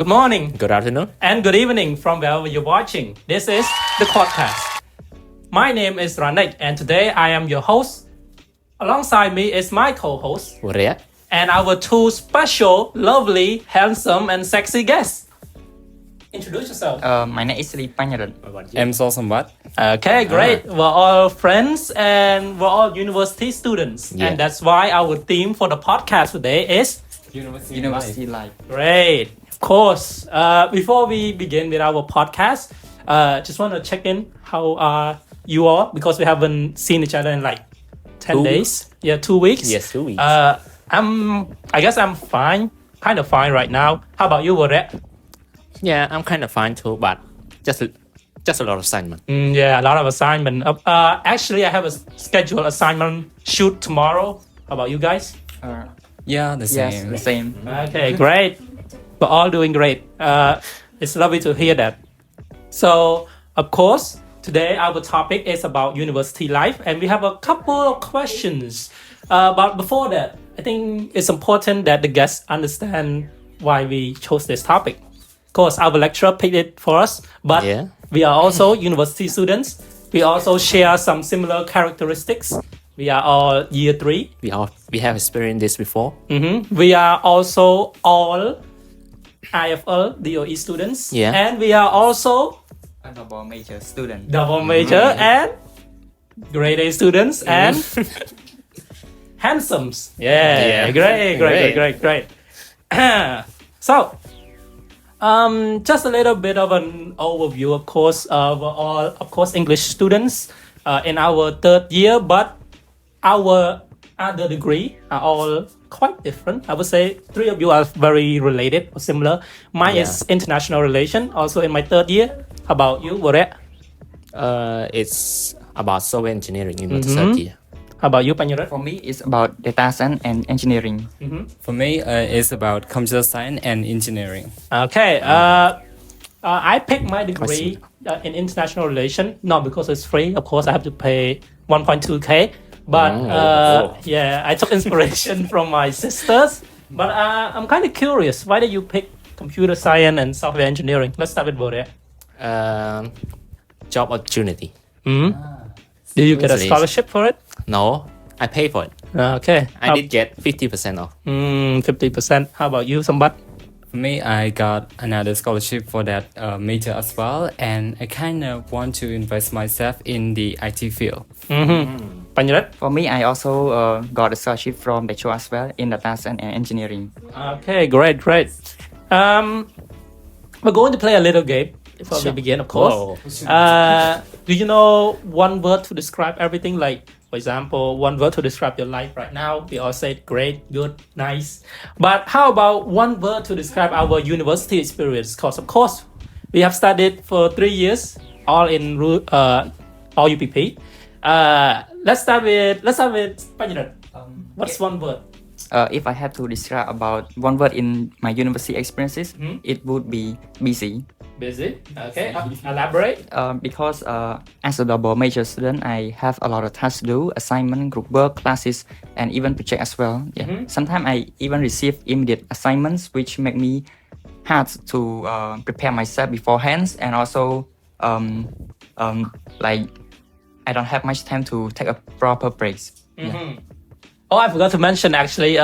good morning, Good afternoon. and good evening from wherever you're watching. This is the QuadCast. My name is Ranich, and today I am your host. Alongside me is my co-host, Vahrak. and our two special, lovely, handsome, and sexy guests. Introduce yourself. My name is Ly Panharith. I'm Sar Somebath. Okay, great. We're all friends and we're all university students. Yeah. And that's why our theme for the podcast today is University life. great. Of course. Before we begin with our podcast, just want to check in. How are you all? Because we haven't seen each other in like 10 2 days. Yeah, 2 weeks. Yes, 2 weeks. I guess I'm fine. Kind of fine right now. How about you, Vahrak? Yeah, I'm kind of fine too, but just a lot of assignment. Yeah, a lot of assignment. Actually, I have a scheduled assignment shoot tomorrow. How about you guys? Yeah, the Yes, same. the same. Okay, great. We're all doing great. It's lovely to hear that. So, of course, today our topic is about university life, and we have a couple of questions. But before that, I think it's important that the guests understand why we chose this topic. Of course, our lecturer picked it for us, but Yeah. we are also university students. We also share some similar characteristics. We are all year 3. We have experienced this before. We are also all IFL DOE students. Yeah. And we are also A double major student. double major and grade A students and handsomes. Yeah. Yeah. Great. So, just a little bit of an overview. Of course, we're all, of course, English students in our 3rd year, but our other degree are all quite different. I would say 3 of you are very related or similar. Mine is international relation, also in my 3rd year. How about you, Vahrak? It's about software engineering in my third year. How about you, Panharith? For me, it's about data science and engineering. For me, it's about computer science and engineering. Okay. I picked my degree in international relation, not because it's free. Of course, I have to pay 1.2k. But yeah, I took inspiration from my sisters. But I'm kind of curious. Why did you pick computer science and software engineering? Let's start with Vahrak. Job opportunity. Did you get a Please. scholarship for it? No, I pay for it. Okay. I did get 50% off. 50%. How about you, Sambat? For me, I got another scholarship for that major as well, and I kind of want to invest myself in the IT field. Panharith? For me, I also got a scholarship from the show as well in data science and engineering. Okay, great. We're going to play a little game before we begin, of course. Do you know one word to describe everything? Like, for example, one word to describe your life right now. We all said great, good, nice. But how about one word to describe our university experience? Because, of course, we have studied for 3 years, all in all UPP. Let's start with Panharith. What's one word? If I had to describe about one word in my university experiences, it would be busy. Busy. Okay. Elaborate. Because as a double major student, I have a lot of tasks to do, assignment, group work, classes, and even project as well. Yeah. Sometimes I even receive immediate assignments, which make me hard to prepare myself beforehand, and also like I don't have much time to take a proper breaks. Yeah. Oh, I forgot to mention actually,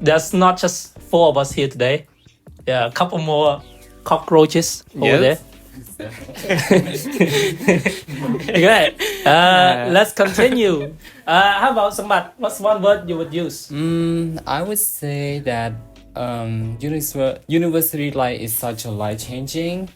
there's not just 4 of us here today. Yeah, a couple more cockroaches over there. Okay, let's continue. How about Sambat? What's one word you would use? I would say that university life is such a life-changing.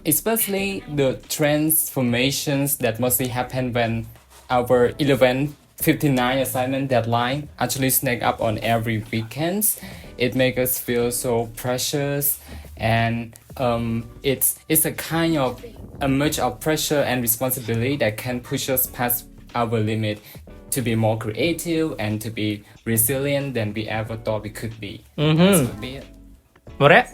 Especially the transformations that mostly happen when our 11:59 assignment deadline actually sneak up on every weekends. It makes us feel so precious, and it's a kind of a merge of pressure and responsibility that can push us past our limit to be more creative and to be resilient than we ever thought we could be. That would be it. Vahrak?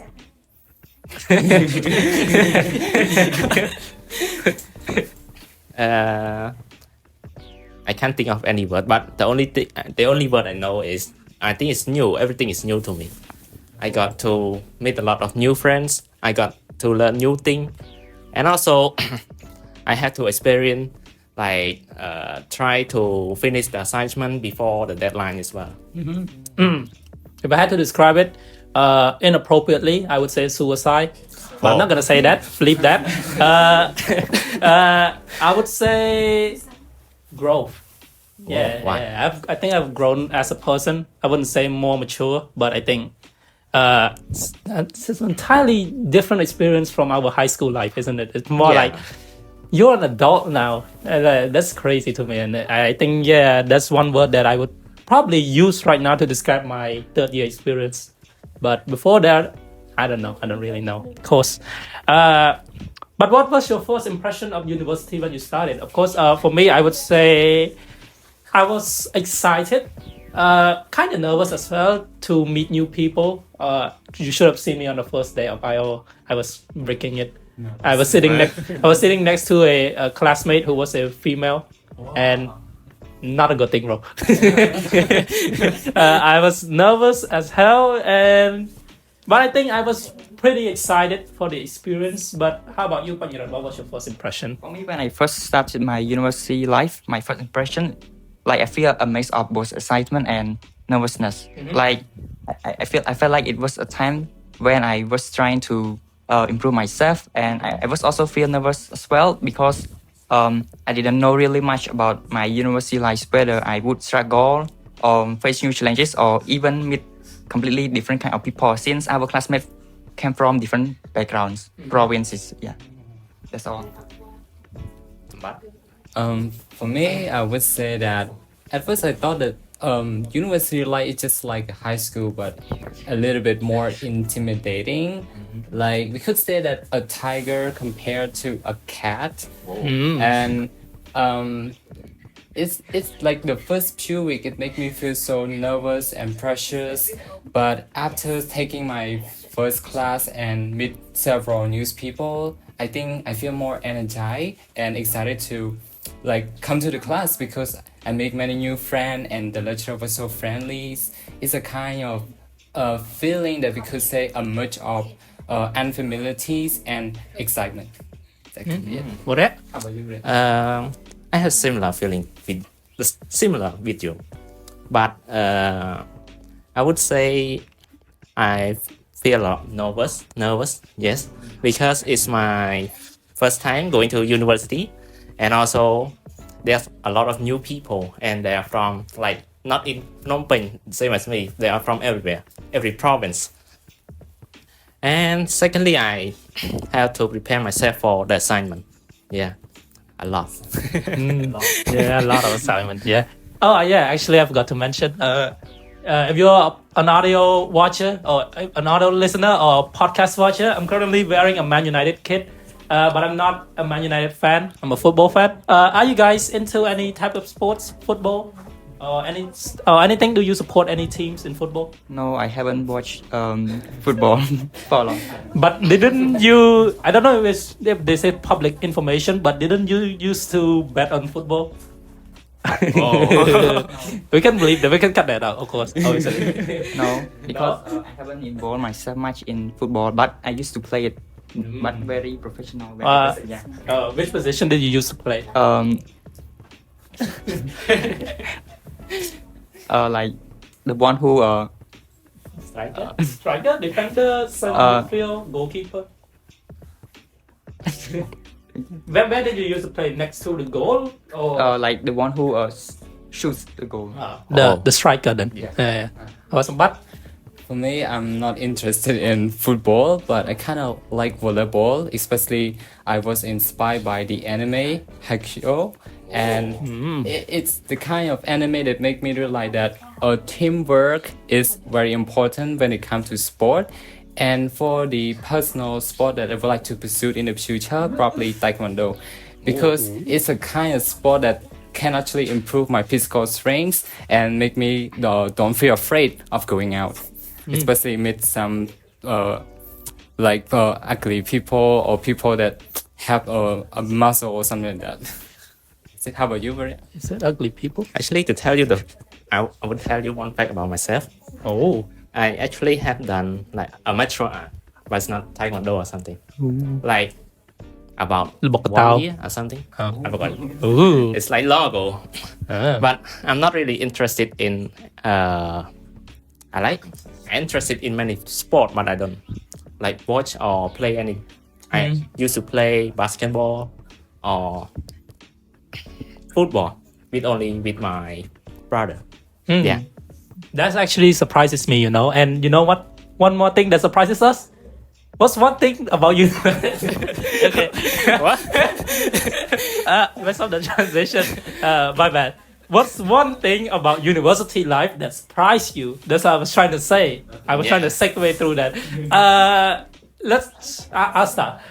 I can't think of any word, but the only word I know is I think it's new. Everything is new to me. I got to meet a lot of new friends. I got to learn new things, and also I had to experience like try to finish the assignment before the deadline as well. If I had to describe it inappropriately, I would say suicide. But I'm not gonna say that. Flip that. I would say growth. Yeah, Why? yeah. I think I've grown as a person. I wouldn't say more mature, but I think it's an entirely different experience from our high school life, isn't it? It's more Yeah. like you're an adult now. That's crazy to me, and I think that's one word that I would probably use right now to describe my third year experience. But before that, I don't know. I don't really know. Of course. But what was your first impression of university when you started? Of course, for me, I would say I was excited, kind of nervous as well to meet new people. You should have seen me on the first day of IO. I was breaking it. I was sitting next to a classmate who was a female, and not a good thing, bro. I was nervous as hell, but I think I was pretty excited for the experience. But how about you, Panharith? What was your first impression? For me, when I first started my university life, my first impression, like I feel a mix of both excitement and nervousness. Like I felt like it was a time when I was trying to improve myself, and I was also feel nervous as well because I didn't know really much about my university life, whether I would struggle or face new challenges or even meet completely different kind of people since our classmates came from different backgrounds, provinces. Yeah, that's all. But For me, I would say that at first I thought that university life is just like high school, but a little bit more intimidating. Like we could say that a tiger compared to a cat, and it's like the first few weeks it made me feel so nervous and precious. But after taking my first class and meet several new people, I think I feel more energized and excited to like come to the class because I make many new friends and the lecturer was so friendly. It's a kind of feeling that we could say a merge of unfamiliarities and excitement. Exactly. Yeah. What that? How about you, Ray? I have similar feeling similar with you, but I would say I feel a lot nervous, yes, because it's my first time going to university, and also there's a lot of new people, and they are from like not in Phnom Penh, same as me. They are from everywhere, every province. And secondly, I have to prepare myself for the assignment. Yeah, a lot. Yeah, a lot of assignment. Yeah. Oh, yeah. Actually, I forgot to mention. If you're an audio watcher or an audio listener or podcast watcher, I'm currently wearing a Man United kit, but I'm not a Man United fan. I'm a football fan. Are you guys into any type of sports, football, or anything? Do you support any teams in football? No, I haven't watched football for a long time. But didn't you? I don't know if they say public information, but didn't you used to bet on football? We can believe that. We can cut that out, of course. Obviously. No, because I haven't involved myself much in football, but I used to play it, but very professional. Yeah. Which position did you used to play? Like the one who Striker, defender, center midfield, goalkeeper. Where did you used to play? Next to the goal, or like the one who shoots the goal. the striker? Then yeah. But For me, I'm not interested in football, but I kind of like volleyball. Especially, I was inspired by the anime Haikyuu, and it's the kind of anime that make me realize that teamwork is very important when it comes to sport. And for the personal sport that I would like to pursue in the future, probably Taekwondo, because it's a kind of sport that can actually improve my physical strength and make me don't feel afraid of going out, especially meet some ugly people or people that have a muscle or something like that. How about you, Maria? is it ugly people? Actually, I would tell you one fact about myself. Oh, I actually have done like a martial art, but it's not taekwondo or something. Like about Bok tao. 1 year or something. I forgot. Ooh. It's like long ago. Ah. But I'm not really interested in. I'm interested in many sport, but I don't like watch or play any. I used to play basketball or football with my brother. Yeah. That actually surprises me, you know. And you know what? One more thing that surprises us. What's one thing about you? Okay. What? Mess up the transition. My bad. What's one thing about university life that surprised you? That's what I was trying to say. I was trying to segue through that. I'll start.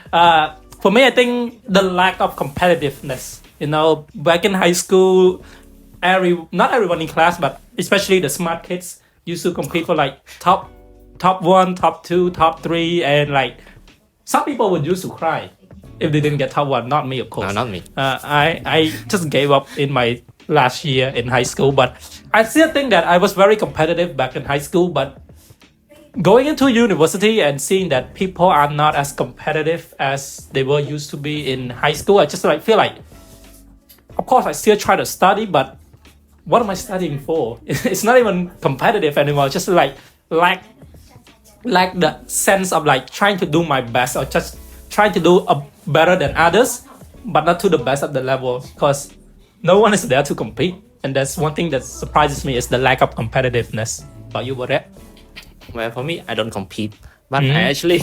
For me, I think the lack of competitiveness. You know, back in high school, not everyone in class, but especially the smart kids used to compete for like top 1, top 2, top 3, and like some people would used to cry if they didn't get top 1. Not me, of course. No, not me. I just gave up in my last year in high school, but I still think that I was very competitive back in high school. But going into university and seeing that people are not as competitive as they were used to be in high school, I just like feel like, of course, I still try to study, but what am I studying for? It's not even competitive anymore. Just like the sense of like trying to do my best or just trying to do better than others, but not to the best of the level, because no one is there to compete. And that's one thing that surprises me, is the lack of competitiveness. About you, Vahrak? Well, for me, I don't compete, but I actually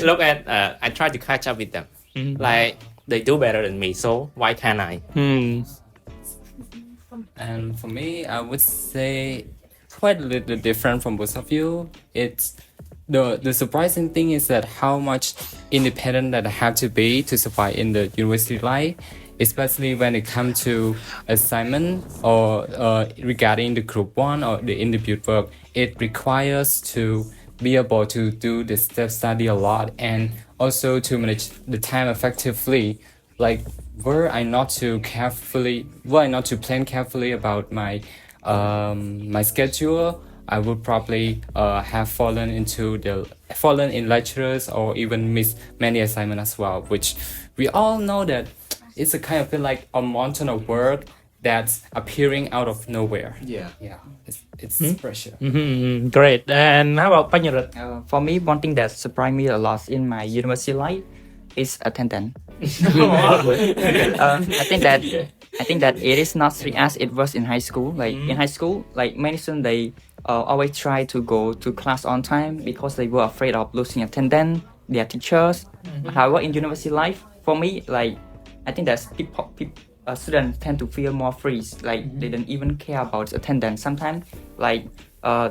look at. I try to catch up with them. Like they do better than me, so why can't I? And for me, I would say quite a little different from both of you. It's the surprising thing is that how much independent that I have to be to survive in the university life, especially when it comes to assignment or regarding the group one or the individual work. It requires to be able to do the self study a lot and also to manage the time effectively. Like were I not to plan carefully about my my schedule, I would probably have fallen in lectures or even miss many assignments as well, which we all know that it's a kind of feel like a mountain of work that's appearing out of nowhere. Yeah, it's pressure. Great. And how about Panharith? For me, one thing that surprised me a lot in my university life is attendance. I think that it is not strict as it was in high school. Like in high school, like many students they always try to go to class on time because they were afraid of losing attendance, their teachers. However, in university life, for me, like I think that students tend to feel more free. Like they don't even care about attendance. Sometimes, like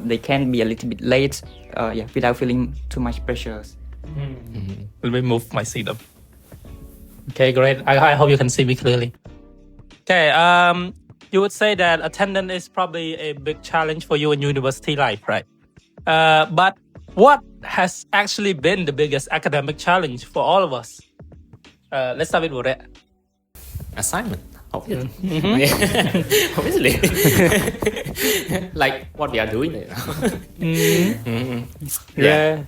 they can be a little bit late, without feeling too much pressures. Let me move my seat up. Okay, great. I hope you can see me clearly. Okay, you would say that attendance is probably a big challenge for you in university life, right? But what has actually been the biggest academic challenge for all of us? Let's start with Vahrak. Assignment. Obviously. Obviously. Like what we are doing right now. Yeah.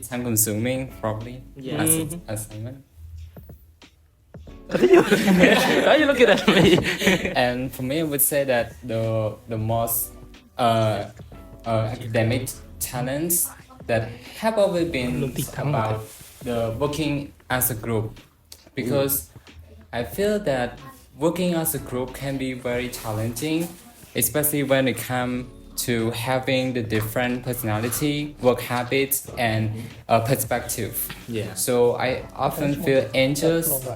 Time consuming probably. As assignment. Why are you looking at me? And for me, I would say that the most academic talents that have always been about the working as a group, because I feel that working as a group can be very challenging, especially when it comes to having the different personality, work habits, and perspective. Yeah. So I often feel anxious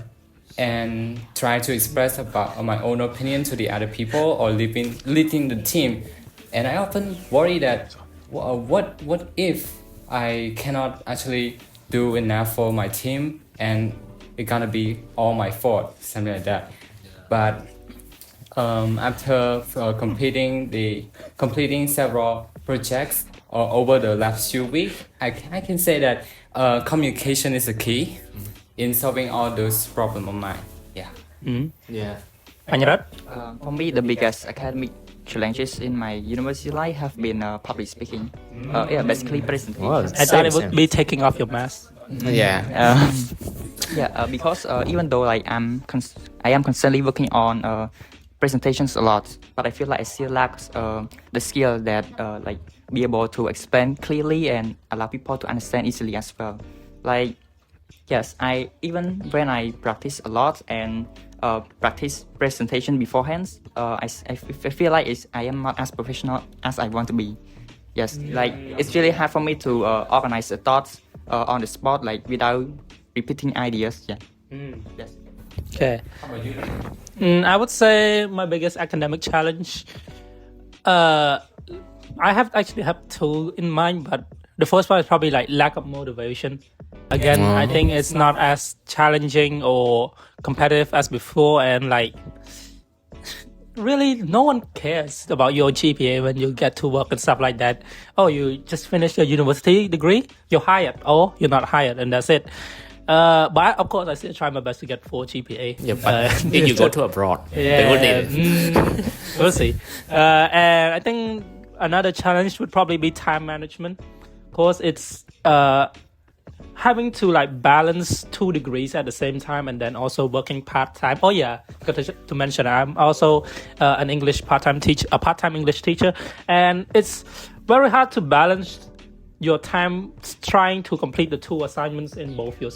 and try to express about my own opinion to the other people or leading the team. And I often worry that what if I cannot actually do enough for my team and it's gonna be all my fault, something like that. But after completing several projects over the last few weeks, I can say that communication is a key in solving all those problems of mine. Yeah. Panharith? For me, the biggest academic challenges in my university life have been public speaking. Basically presentation. Oh, I thought it same. would be taking off your mask. Yeah. Because even though I am constantly working on presentations a lot, but I feel like I still lack the skill that like be able to explain clearly and allow people to understand easily as well. Like yes, I even when I practice a lot and practice presentation beforehand, I feel like I am not as professional as I want to be. Yes, like it's really hard for me to organize the thoughts on the spot, like without repeating ideas. Yeah. Yes. Okay. I would say my biggest academic challenge. I actually have two in mind, but the first one is probably like lack of motivation. Again, I think it's not as challenging or competitive as before, and like really no one cares about your GPA when you get to work and stuff like that. Oh, you just finished your university degree, you're hired, or you're not hired, and that's it. But of course, I still try my best to get 4 GPA. Yeah, but if you go to abroad, they would need it. We'll see. And I think another challenge would probably be time management. Of course, it's having to like balance 2 degrees at the same time and then also working part-time. Oh yeah, got to mention I'm also an English part-time English teacher, and it's very hard to balance your time trying to complete the 2 assignments in both your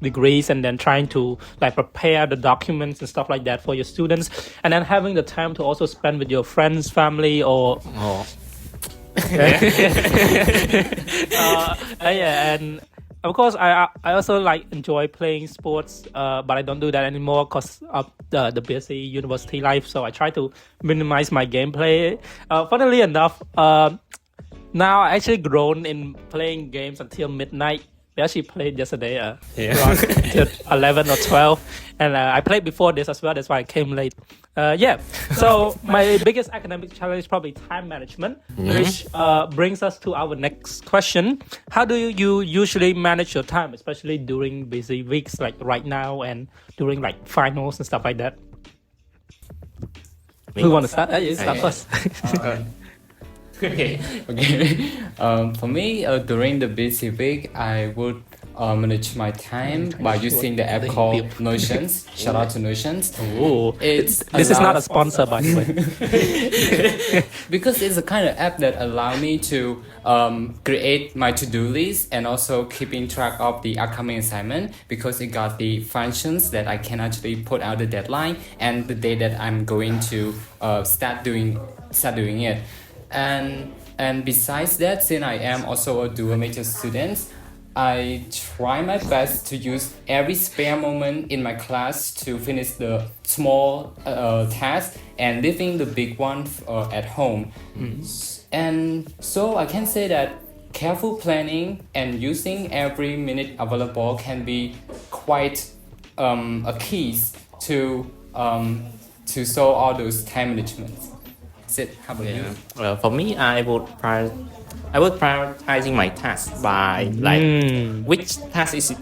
degrees, and then trying to like prepare the documents and stuff like that for your students, and then having the time to also spend with your friends, family, or and of course I also like enjoy playing sports, but I don't do that anymore because of the busy university life, so I try to minimize my gameplay. Funnily enough, now I actually grown in playing games until midnight. We actually played yesterday around till 11 or 12, and I played before this as well, that's why I came late. So my biggest academic challenge is probably time management, which brings us to our next question. How do you usually manage your time, especially during busy weeks like right now and during like finals and stuff like that? Who want to start? You start first. Okay. For me, during the busy week, I would manage my time by using the app called Notions. Shout out to Notions. This is not a sponsor, by the way. Because it's a kind of app that allow me to create my to-do list and also keeping track of the upcoming assignment, because it got the functions that I can actually put out the deadline and the day that I'm going to start doing it. And besides that, since I am also a dual major student, I try my best to use every spare moment in my class to finish the small task and leaving the big one at home. And so I can say that careful planning and using every minute available can be quite a key to solve all those time management. Sid, how about you? For me, I would prioritizing my tasks by like which task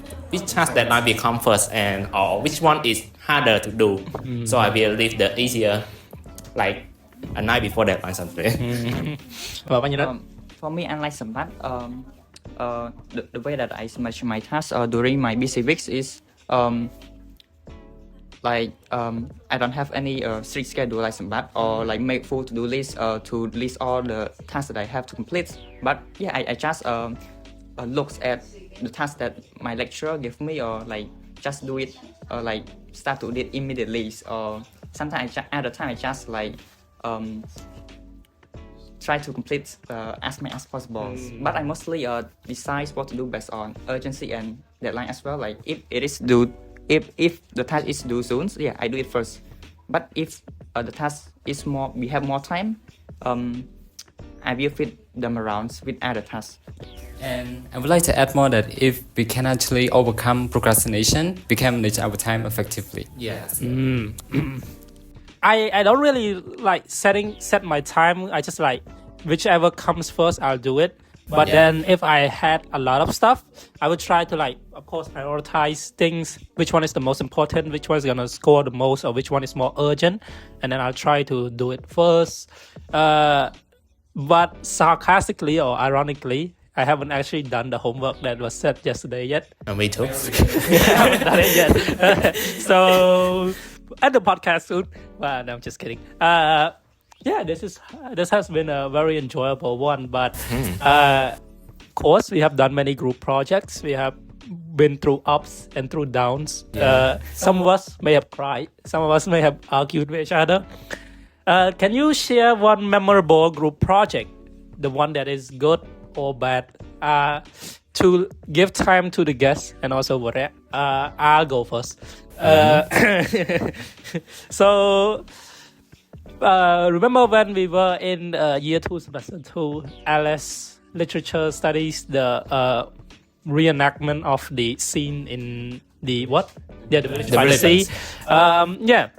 that might become first, and or which one is harder to do. So I will leave the easier like a night before deadline something. For me, unlike Sampath, the way that I manage my tasks during my busy weeks is I don't have any strict schedule like Sampath, or like make full to-do list to list all the tasks that I have to complete. But yeah, I just looks at the tasks that my lecturer gave me, or like just do it, like start to do it immediately. Or sometimes at the time I just like try to complete as many as possible. But I mostly decide what to do based on urgency and deadline as well. Like if it is due. If the task is due soon, yeah, I do it first. But if the task is we have more time, I will fit them around with other tasks. And I would like to add more that if we can actually overcome procrastination, we can manage our time effectively. Yes. I don't really like set my time. I just like whichever comes first, I'll do it. But then if I had a lot of stuff, I would try to like, of course, prioritize things. Which one is the most important? Which one is gonna score the most? Or which one is more urgent? And then I'll try to do it first. But sarcastically or ironically, I haven't actually done the homework that was set yesterday yet. Me too. I haven't done it yet. So at the podcast soon. Well, no, I'm just kidding. Yeah, this has been a very enjoyable one. But of course, we have done many group projects. We have been through ups and through downs. Some of us may have cried. Some of us may have argued with each other. Can you share one memorable group project, the one that is good or bad, to give time to the guests and also Vahrak? I'll go first. So remember when we were in year 2, semester 2, LS Literature Studies, the reenactment of the scene in the what? Yeah, the village by the sea. Yeah.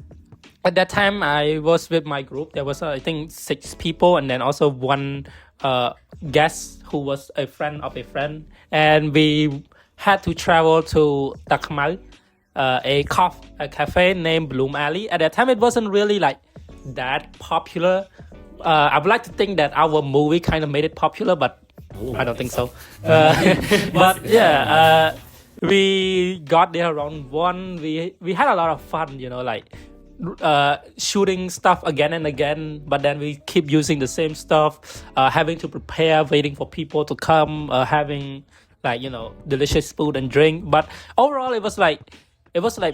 At that time, I was with my group. There was, I think, 6 people, and then also one guest who was a friend of a friend. And we had to travel to Takmau, a cafe named Bloom Alley. At that time, it wasn't really like that popular. I would like to think that our movie kind of made it popular, but I don't think so. But yeah, we got there around 1. We had a lot of fun, you know, like shooting stuff again and again, but then we keep using the same stuff, having to prepare, waiting for people to come, having like, you know, delicious food and drink. But overall, it was like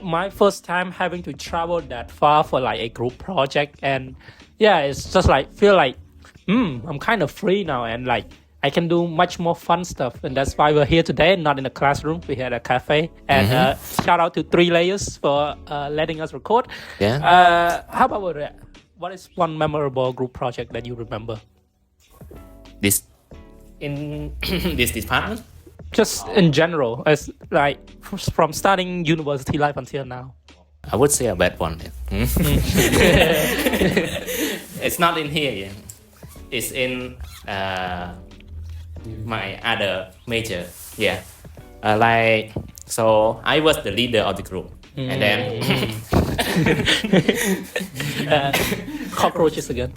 my first time having to travel that far for like a group project. And yeah, it's just like feel like I'm kind of free now, and like I can do much more fun stuff. And that's why we're here today, not in a classroom. We had a cafe. And shout out to 3 Layers for letting us record. How about Vahrak? What is one memorable group project that you remember? This in this department? Just in general, as like from starting university life until now. I would say a bad one. It's not in here yet. It's in my other major. Yeah. Like, so I was the leader of the group. And then cockroaches again.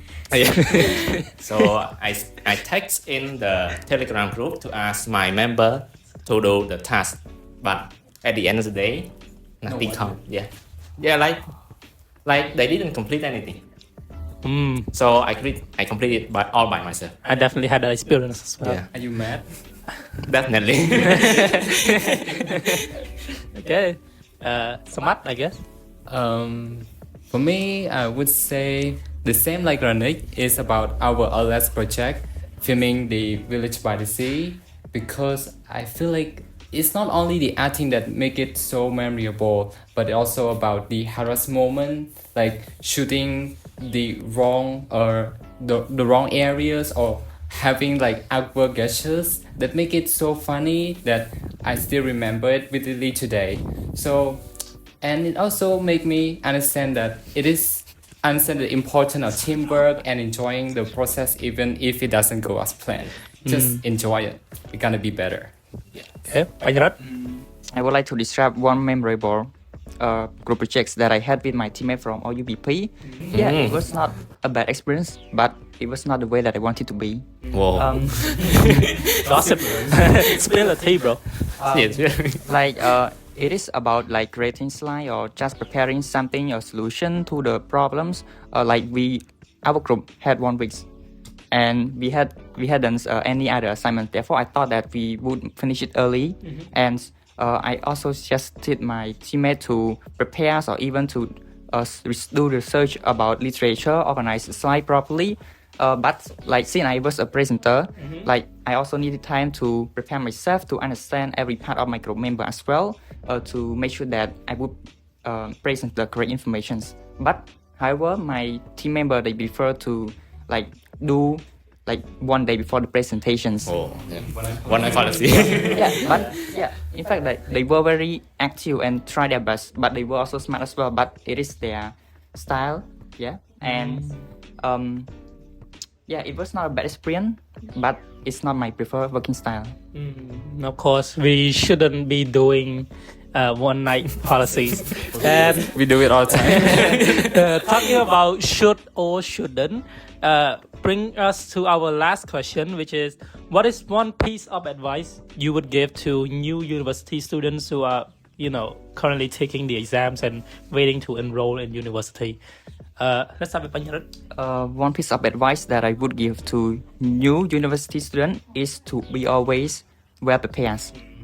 So I text in the Telegram group to ask my member to do the task, but at the end of the day, nothing come. Yeah, like they didn't complete anything. So I completed all by myself. I definitely had that experience as well. Are you mad? Definitely. Okay. Samat, I guess. For me, I would say the same like Ranik is about our LS project, filming the village by the sea, because I feel like it's not only the acting that make it so memorable, but also about the harass moment, like shooting the wrong the wrong areas, or having like awkward gestures that make it so funny that I still remember it vividly today. So, and it also make me understand that the importance of teamwork and enjoying the process even if it doesn't go as planned. Just enjoy it. It's gonna be better. Okay, Panharith. I would like to describe one memorable group projects that I had with my teammate from OUBP. Yeah, it was not a bad experience, but it was not the way that I wanted to be. Whoa. Gossip. Spill the tea, bro. Like it is about like creating slide or just preparing something or solution to the problems. Like our group had 1 week, and we hadn't any other assignment. Therefore, I thought that we would finish it early, and I also suggested my teammate to prepare or even to do research about literature, organize the slide properly. But like since I was a presenter, like I also needed time to prepare myself to understand every part of my group member as well, to make sure that I would present the correct information. But however, my team member, they prefer to like do like 1 day before the presentations. One night policy. In fact, like, they were very active and tried their best, but they were also smart as well. But it is their style, and it was not a bad experience. But it's not my preferred working style. Of course, we shouldn't be doing one night policies. And We do it all the time. talking about should or shouldn't, bring us to our last question, which is, what is one piece of advice you would give to new university students who are, currently taking the exams and waiting to enroll in university? Let's start with Panharith. One piece of advice that I would give to new university student is to be always well prepared.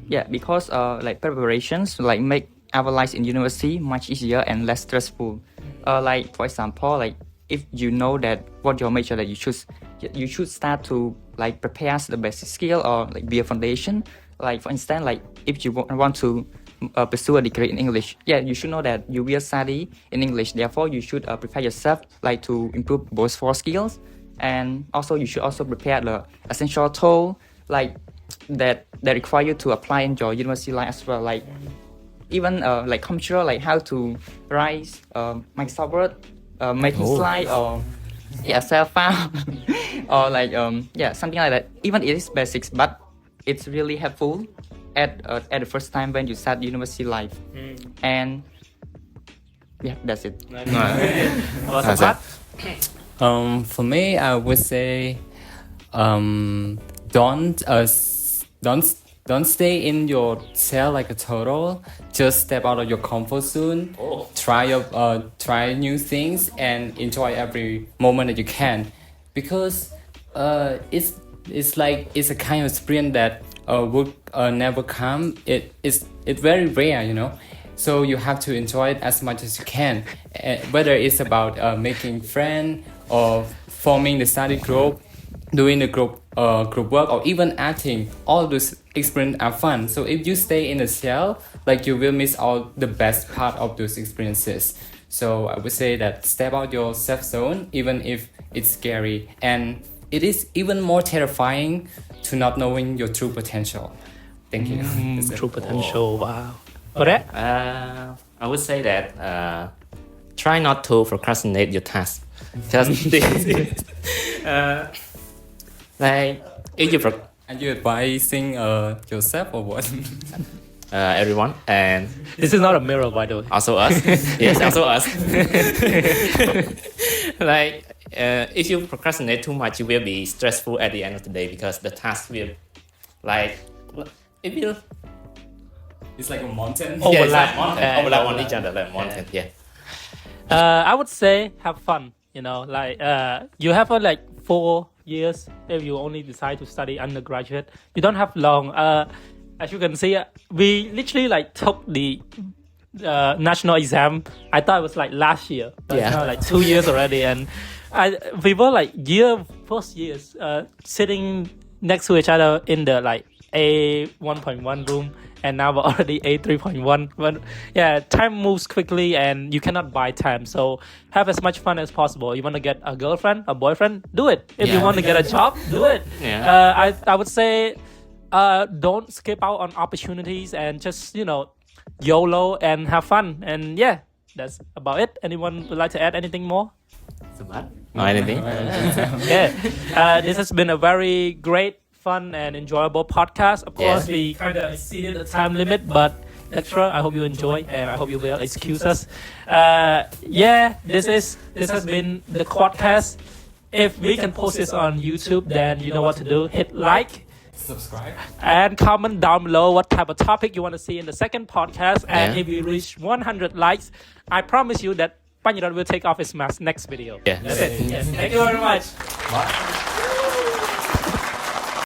Yeah, because preparations make our lives in university much easier and less stressful. For example, if you know that what your major that you should start to prepare the basic skill or be a foundation. For instance, if you want to pursue a degree in English, you should know that you will study in English. Therefore, you should prepare yourself to improve both four skills, and also you should also prepare the essential tool that require you to apply in your university life as well. Even computer, how to write Microsoft Word, making slide or Excel file or something like that. Even it is basics, but it's really helpful at the first time when you start university life. And that's it. What's that? For me, I would say, don't stay in your cell like a turtle. Just step out of your comfort zone. Try new things and enjoy every moment that you can, because it's a kind of experience that would never come. It's very rare, So you have to enjoy it as much as you can, whether it's about making friends or forming the study group, doing the group work, or even acting. All those experiences are fun. So if you stay in a cell, you will miss out the best part of those experiences. So I would say that step out your safe zone, even if it's scary, and it is even more terrifying to not knowing your true potential. Thank you. True potential. Wow. For that? I would say that try not to procrastinate your task. Just if you Are you advising yourself or what? everyone, and This is not a mirror, by the way. also us. Yes, also us. If you procrastinate too much, you will be stressful at the end of the day, because the task will it will It's like a mountain. Overlap. overlap on each other like mountain. Yeah. I would say have fun. You have 4 years if you only decide to study undergraduate. You don't have long. As you can see, we literally took the national exam. I thought it was last year, but now 2 years already, and we were first years sitting next to each other in the A 1.1 room, and now we're already A 3.1. But time moves quickly and you cannot buy time. So have as much fun as possible. You want to get a girlfriend, a boyfriend, do it. If you want to get a job, do it. I would say don't skip out on opportunities, and just YOLO and have fun. And that's about it. Anyone would like to add anything more? No, anything? This has been a very great, fun and enjoyable podcast. Of course, we kind of exceeded the time limit, but extra. I hope you enjoy, and I hope you will excuse us. This has been the QuadCast. If we can post this on YouTube, then you know what to do. Hit like, Subscribe, and comment down below what type of topic you want to see in the second podcast. And if we reach 100 likes, I promise you that Panharith will take off his mask next video. Yeah. That's it. Yes. Thank you very much. Bye.